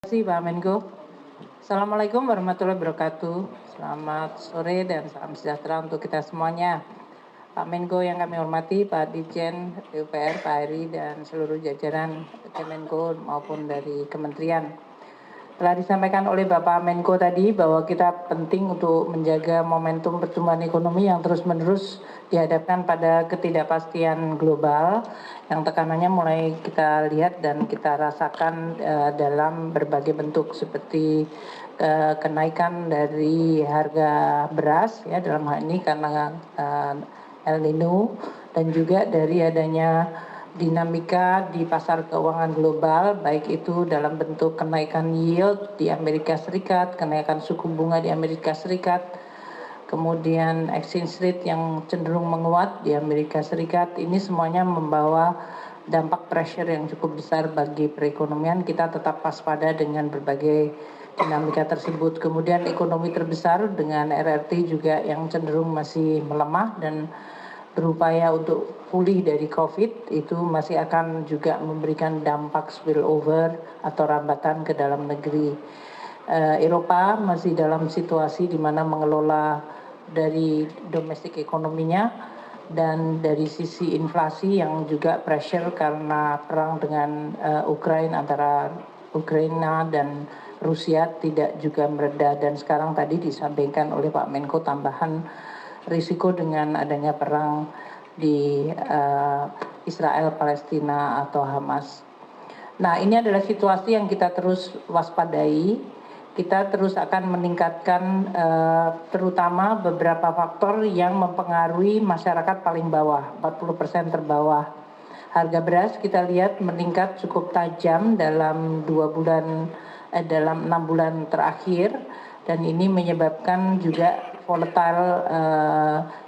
Terima kasih Pak Menko. Assalamualaikum warahmatullahi wabarakatuh. Selamat sore dan salam sejahtera untuk kita semuanya. Pak Menko yang kami hormati, Pak Dirjen PUPR, Pak Heri, dan seluruh jajaran Kemenko maupun dari Kementerian. Telah disampaikan oleh Bapak Menko tadi bahwa kita penting untuk menjaga momentum pertumbuhan ekonomi yang terus-menerus dihadapkan pada ketidakpastian global yang tekanannya mulai kita lihat dan kita rasakan dalam berbagai bentuk seperti kenaikan dari harga beras ya dalam hal ini karena El Nino dan juga dari adanya dinamika di pasar keuangan global, baik itu dalam bentuk kenaikan yield di Amerika Serikat, kenaikan suku bunga di Amerika Serikat, kemudian exchange rate yang cenderung menguat di Amerika Serikat, ini semuanya membawa dampak pressure yang cukup besar bagi perekonomian. Kita tetap waspada dengan berbagai dinamika tersebut. Kemudian ekonomi terbesar dengan RRT juga yang cenderung masih melemah dan berupaya untuk pulih dari COVID itu masih akan juga memberikan dampak spillover atau rambatan ke dalam negeri. Eropa masih dalam situasi di mana mengelola dari domestik ekonominya dan dari sisi inflasi yang juga pressure karena perang dengan Ukraina antara Ukraina dan Rusia tidak juga mereda dan sekarang tadi disampaikan oleh Pak Menko tambahan risiko dengan adanya perang di Israel, Palestina atau Hamas. Nah, ini adalah situasi yang kita terus waspadai. Kita terus akan meningkatkan terutama beberapa faktor yang mempengaruhi masyarakat paling bawah, 40% terbawah. Harga beras kita lihat meningkat cukup tajam dalam 6 bulan terakhir dan ini menyebabkan juga volatile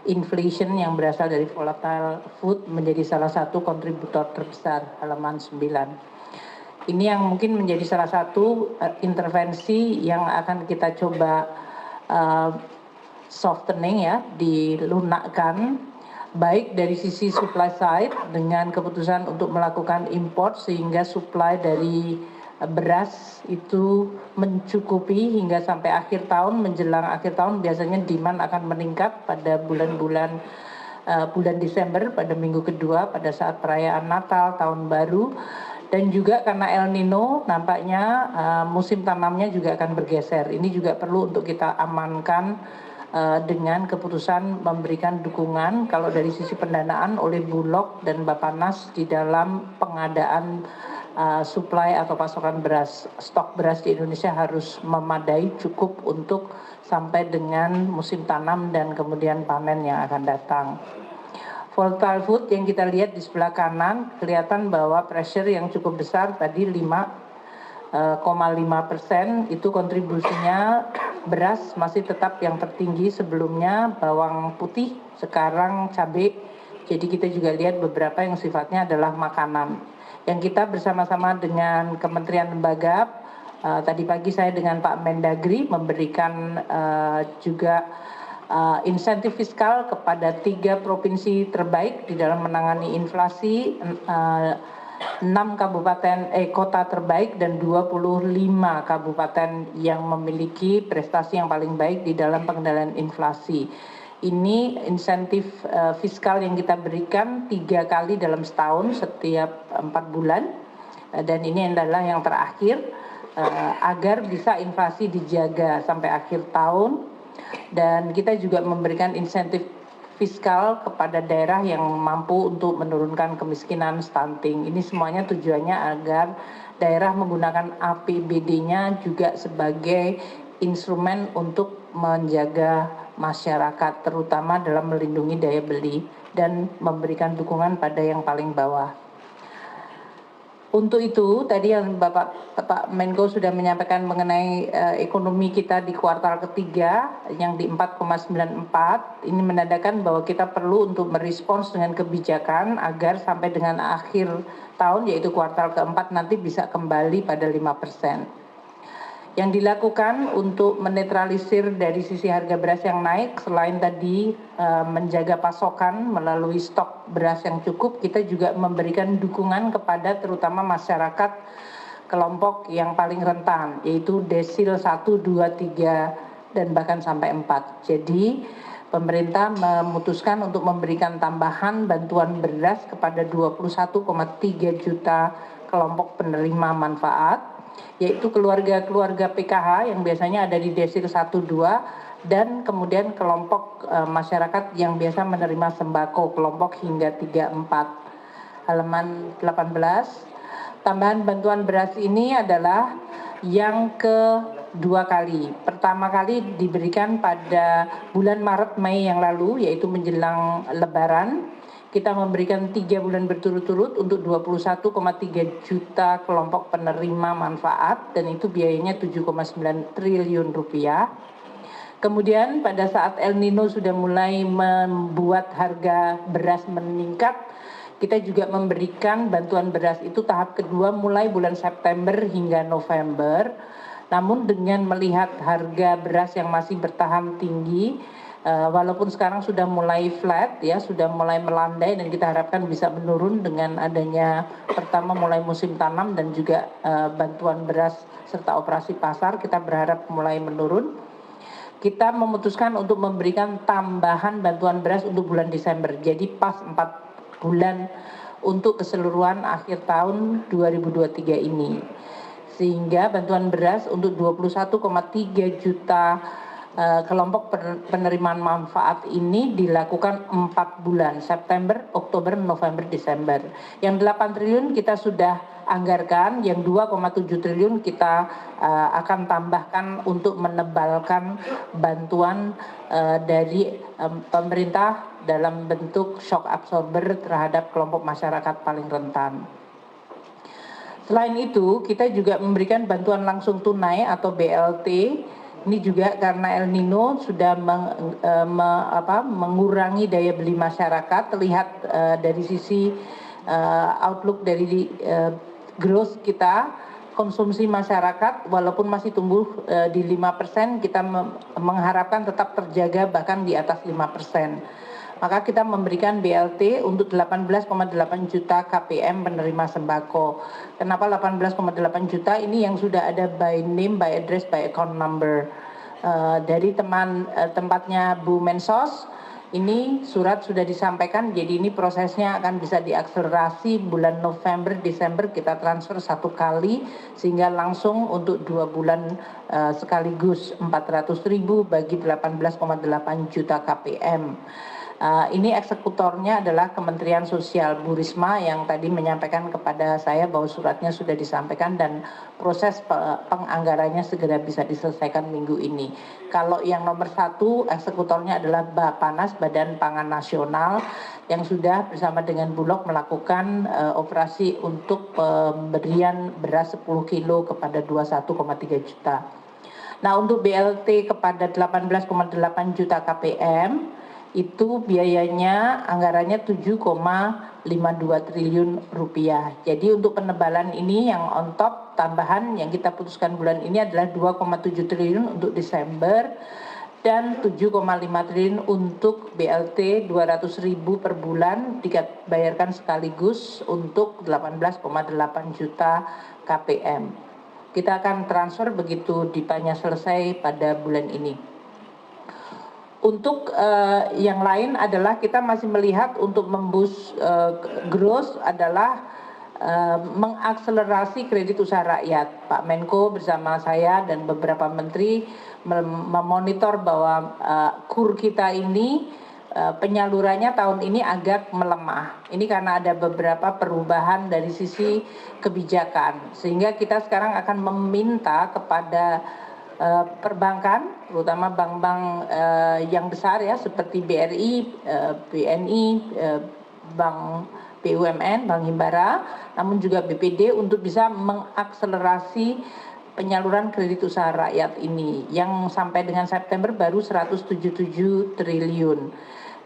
inflation yang berasal dari volatile food menjadi salah satu kontributor terbesar halaman 9. Ini yang mungkin menjadi salah satu intervensi yang akan kita coba softening ya, dilunakkan baik dari sisi supply side dengan keputusan untuk melakukan import sehingga supply dari beras itu mencukupi hingga sampai akhir tahun. Menjelang akhir tahun biasanya demand akan meningkat pada bulan Desember pada minggu kedua pada saat perayaan Natal, Tahun Baru, dan juga karena El Nino nampaknya musim tanamnya juga akan bergeser. Ini juga perlu untuk kita amankan dengan keputusan memberikan dukungan kalau dari sisi pendanaan oleh Bulog dan Bappenas di dalam pengadaan supply atau pasokan beras. Stok beras di Indonesia harus memadai cukup untuk sampai dengan musim tanam dan kemudian panen yang akan datang. Volatile food yang kita lihat di sebelah kanan kelihatan bahwa pressure yang cukup besar tadi 5,5% itu kontribusinya beras masih tetap yang tertinggi sebelumnya bawang putih sekarang cabai. Jadi kita juga lihat beberapa yang sifatnya adalah makanan. Yang kita bersama-sama dengan kementerian lembaga tadi pagi saya dengan Pak Mendagri memberikan juga insentif fiskal kepada 3 provinsi terbaik di dalam menangani inflasi, 6 kota terbaik dan 25 kabupaten yang memiliki prestasi yang paling baik di dalam pengendalian inflasi. Ini insentif fiskal yang kita berikan 3 kali dalam setahun setiap 4 bulan dan ini adalah yang terakhir agar bisa inflasi dijaga sampai akhir tahun dan kita juga memberikan insentif fiskal kepada daerah yang mampu untuk menurunkan kemiskinan stunting. Ini semuanya tujuannya agar daerah menggunakan APBD-nya juga sebagai instrumen untuk menjaga masyarakat, terutama dalam melindungi daya beli dan memberikan dukungan pada yang paling bawah. Untuk itu, tadi yang Bapak Menko sudah menyampaikan mengenai ekonomi kita di kuartal ketiga yang di 4,94, ini menandakan bahwa kita perlu untuk merespons dengan kebijakan agar sampai dengan akhir tahun yaitu kuartal keempat nanti bisa kembali pada 5%. Yang dilakukan untuk menetralisir dari sisi harga beras yang naik, selain tadi menjaga pasokan melalui stok beras yang cukup, kita juga memberikan dukungan kepada terutama masyarakat kelompok yang paling rentan, yaitu desil 1, 2, 3, dan bahkan sampai 4. Jadi pemerintah memutuskan untuk memberikan tambahan bantuan beras kepada 21,3 juta kelompok penerima manfaat, yaitu keluarga-keluarga PKH yang biasanya ada di desil 1, 2, dan kemudian kelompok masyarakat yang biasa menerima sembako, kelompok hingga 3, 4. Halaman 18. Tambahan bantuan beras ini adalah yang kedua kali. Pertama kali diberikan pada bulan Maret Mei yang lalu, yaitu menjelang Lebaran. Kita memberikan 3 bulan berturut-turut untuk 21,3 juta kelompok penerima manfaat, dan itu biayanya 7,9 triliun rupiah. Kemudian pada saat El Nino sudah mulai membuat harga beras meningkat, kita juga memberikan bantuan beras itu tahap kedua mulai bulan September hingga November. Namun dengan melihat harga beras yang masih bertahan tinggi, walaupun sekarang sudah mulai flat ya, sudah mulai melandai dan kita harapkan bisa menurun dengan adanya pertama mulai musim tanam dan juga bantuan beras serta operasi pasar, kita berharap mulai menurun. Kita memutuskan untuk memberikan tambahan bantuan beras untuk bulan Desember. Jadi pas 4 bulan untuk keseluruhan akhir tahun 2023 ini. Sehingga bantuan beras untuk 21,3 juta kelompok penerimaan manfaat ini dilakukan 4 bulan, September, Oktober, November, Desember. Yang 8 triliun kita sudah anggarkan, yang 2,7 triliun kita akan tambahkan untuk menebalkan bantuan dari pemerintah dalam bentuk shock absorber terhadap kelompok masyarakat paling rentan. Selain itu, kita juga memberikan bantuan langsung tunai atau BLT. Ini juga karena El Nino sudah mengurangi daya beli masyarakat, terlihat dari sisi outlook dari growth kita, konsumsi masyarakat walaupun masih tumbuh di 5%, kita mengharapkan tetap terjaga bahkan di atas 5%. Maka kita memberikan BLT untuk 18,8 juta KPM penerima sembako. Kenapa 18,8 juta? Ini yang sudah ada by name, by address, by account number. Dari tempatnya Bu Mensos, ini surat sudah disampaikan, jadi ini prosesnya akan bisa diakselerasi bulan November, Desember kita transfer 1 kali, sehingga langsung untuk 2 bulan sekaligus 400.000 bagi 18,8 juta KPM. Ini eksekutornya adalah Kementerian Sosial Bu Risma yang tadi menyampaikan kepada saya bahwa suratnya sudah disampaikan dan proses penganggarannya segera bisa diselesaikan minggu ini. Kalau yang nomor 1 eksekutornya adalah Bappenas, Badan Pangan Nasional, yang sudah bersama dengan Bulog melakukan operasi untuk pemberian beras 10 kilo kepada 21,3 juta. Nah, untuk BLT kepada 18,8 juta KPM itu biayanya anggarannya 7,52 triliun rupiah. Jadi untuk penebalan ini yang on top tambahan yang kita putuskan bulan ini adalah 2,7 triliun untuk Desember dan 7,5 triliun untuk BLT 200.000 per bulan dibayarkan sekaligus untuk 18,8 juta KPM. Kita akan transfer begitu dipanya selesai pada bulan ini. Untuk yang lain adalah kita masih melihat untuk memboost growth adalah mengakselerasi kredit usaha rakyat. Pak Menko bersama saya dan beberapa menteri memonitor bahwa KUR kita ini penyalurannya tahun ini agak melemah. Ini karena ada beberapa perubahan dari sisi kebijakan. Sehingga kita sekarang akan meminta kepada perbankan, terutama bank-bank yang besar ya seperti BRI, BNI, Bank BUMN, Bank Himbara, namun juga BPD untuk bisa mengakselerasi penyaluran kredit usaha rakyat ini yang sampai dengan September baru 177 triliun.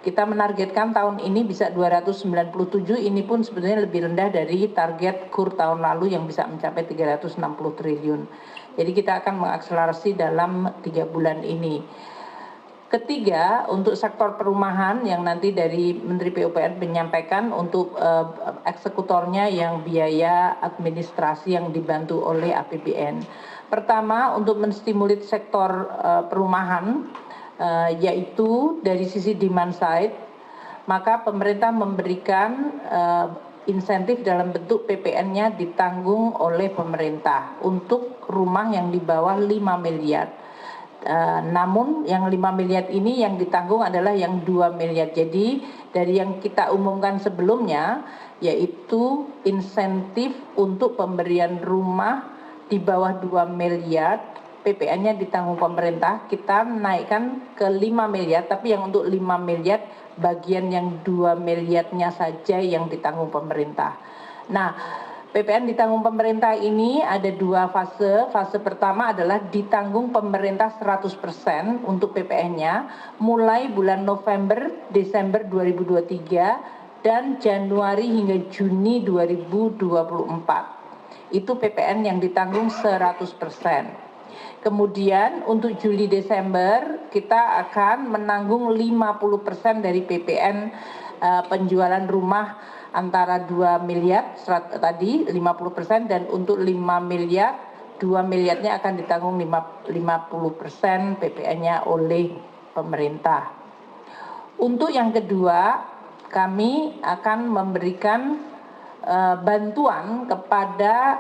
Kita menargetkan tahun ini bisa 297, ini pun sebenarnya lebih rendah dari target KUR tahun lalu yang bisa mencapai 360 triliun. Jadi kita akan mengakselerasi dalam 3 bulan ini. Ketiga, untuk sektor perumahan yang nanti dari Menteri PUPR menyampaikan untuk eksekutornya yang biaya administrasi yang dibantu oleh APBN. Pertama, untuk menstimulir sektor perumahan, yaitu dari sisi demand side, maka pemerintah memberikan insentif dalam bentuk PPN-nya ditanggung oleh pemerintah untuk rumah yang di bawah 5 miliar. Namun yang 5 miliar ini yang ditanggung adalah yang 2 miliar. Jadi dari yang kita umumkan sebelumnya yaitu insentif untuk pemberian rumah di bawah 2 miliar PPN-nya ditanggung pemerintah, kita naikkan ke 5 miliar, tapi yang untuk 5 miliar bagian yang 2 miliarnya saja yang ditanggung pemerintah. Nah, PPN ditanggung pemerintah ini ada dua fase. Fase pertama adalah ditanggung pemerintah 100% untuk PPN-nya mulai bulan November, Desember 2023 dan Januari hingga Juni 2024. Itu PPN yang ditanggung 100%. Kemudian untuk Juli Desember kita akan menanggung 50% dari PPN penjualan rumah antara 2 miliar tadi 50% dan untuk 5 miliar 2 miliarnya akan ditanggung 50% PPN-nya oleh pemerintah. Untuk yang kedua, kami akan memberikan bantuan kepada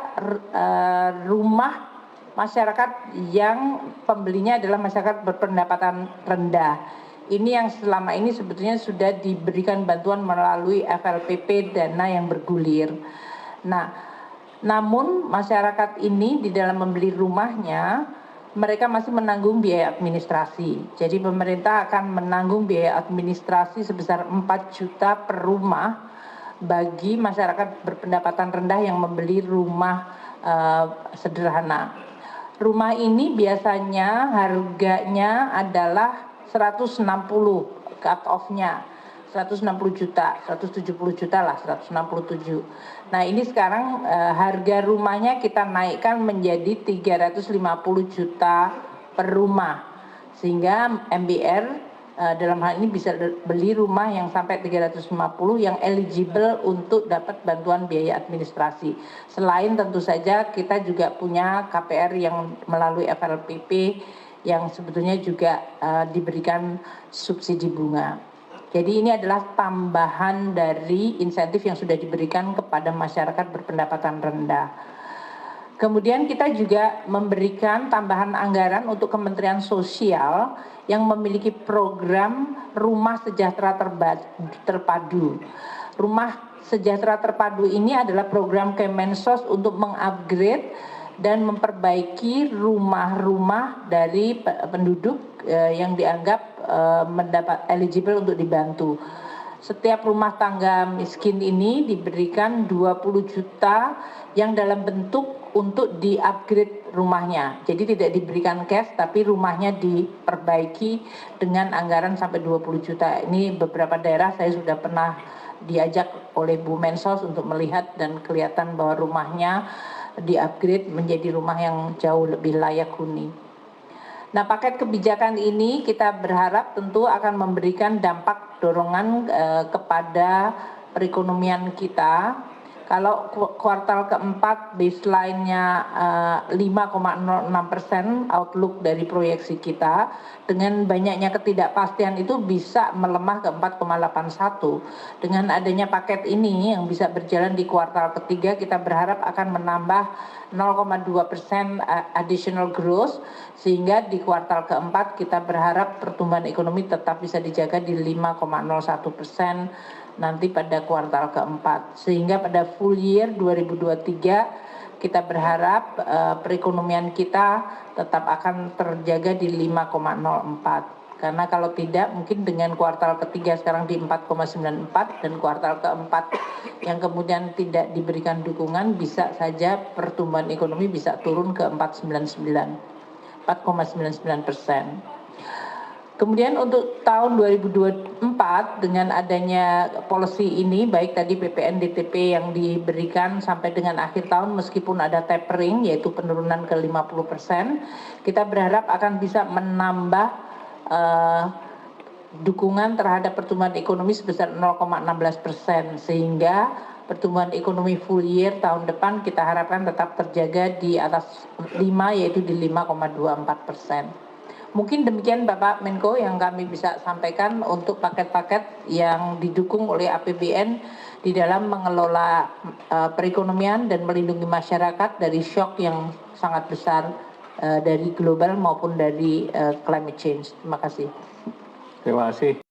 rumah masyarakat yang pembelinya adalah masyarakat berpendapatan rendah. Ini yang selama ini sebetulnya sudah diberikan bantuan melalui FLPP dana yang bergulir. Nah, namun masyarakat ini di dalam membeli rumahnya mereka masih menanggung biaya administrasi. Jadi pemerintah akan menanggung biaya administrasi sebesar 4 juta per rumah bagi masyarakat berpendapatan rendah yang membeli rumah sederhana. Rumah ini biasanya harganya adalah 160 cut off-nya 160 juta, 170 juta lah, 167. Nah ini sekarang harga rumahnya kita naikkan menjadi 350 juta per rumah. Sehingga MBR dalam hal ini bisa beli rumah yang sampai 350 yang eligible untuk dapat bantuan biaya administrasi. Selain tentu saja kita juga punya KPR yang melalui FLPP yang sebetulnya juga diberikan subsidi bunga. Jadi ini adalah tambahan dari insentif yang sudah diberikan kepada masyarakat berpendapatan rendah. Kemudian kita juga memberikan tambahan anggaran untuk Kementerian Sosial yang memiliki program Rumah Sejahtera Terpadu. Rumah Sejahtera Terpadu ini adalah program Kemensos untuk mengupgrade dan memperbaiki rumah-rumah dari penduduk yang dianggap mendapat eligible untuk dibantu. Setiap rumah tangga miskin ini diberikan 20 juta yang dalam bentuk untuk di-upgrade rumahnya. Jadi tidak diberikan cash tapi rumahnya diperbaiki dengan anggaran sampai 20 juta. Ini beberapa daerah saya sudah pernah diajak oleh Bu Mensos untuk melihat dan kelihatan bahwa rumahnya di-upgrade menjadi rumah yang jauh lebih layak huni. Nah, paket kebijakan ini kita berharap tentu akan memberikan dampak dorongan kepada perekonomian kita. Kalau kuartal keempat baseline-nya 5,06% outlook dari proyeksi kita, dengan banyaknya ketidakpastian itu bisa melemah ke 4,81. Dengan adanya paket ini yang bisa berjalan di kuartal ketiga, kita berharap akan menambah 0,2% additional growth, sehingga di kuartal keempat kita berharap pertumbuhan ekonomi tetap bisa dijaga di 5,01% nanti pada kuartal keempat. Sehingga pada full year 2023 kita berharap perekonomian kita tetap akan terjaga di 5,04. Karena kalau tidak mungkin dengan kuartal ketiga sekarang di 4,94 dan kuartal keempat yang kemudian tidak diberikan dukungan bisa saja pertumbuhan ekonomi bisa turun ke 4,99%. Kemudian untuk tahun 2024 dengan adanya policy ini baik tadi PPN DTP yang diberikan sampai dengan akhir tahun meskipun ada tapering yaitu penurunan ke 50%, kita berharap akan bisa menambah dukungan terhadap pertumbuhan ekonomi sebesar 0,16%, sehingga pertumbuhan ekonomi full year tahun depan kita harapkan tetap terjaga di atas 5, yaitu di 5,24%. Mungkin demikian Bapak Menko yang kami bisa sampaikan untuk paket-paket yang didukung oleh APBN di dalam mengelola perekonomian dan melindungi masyarakat dari shock yang sangat besar dari global maupun dari climate change. Terima kasih. Terima kasih.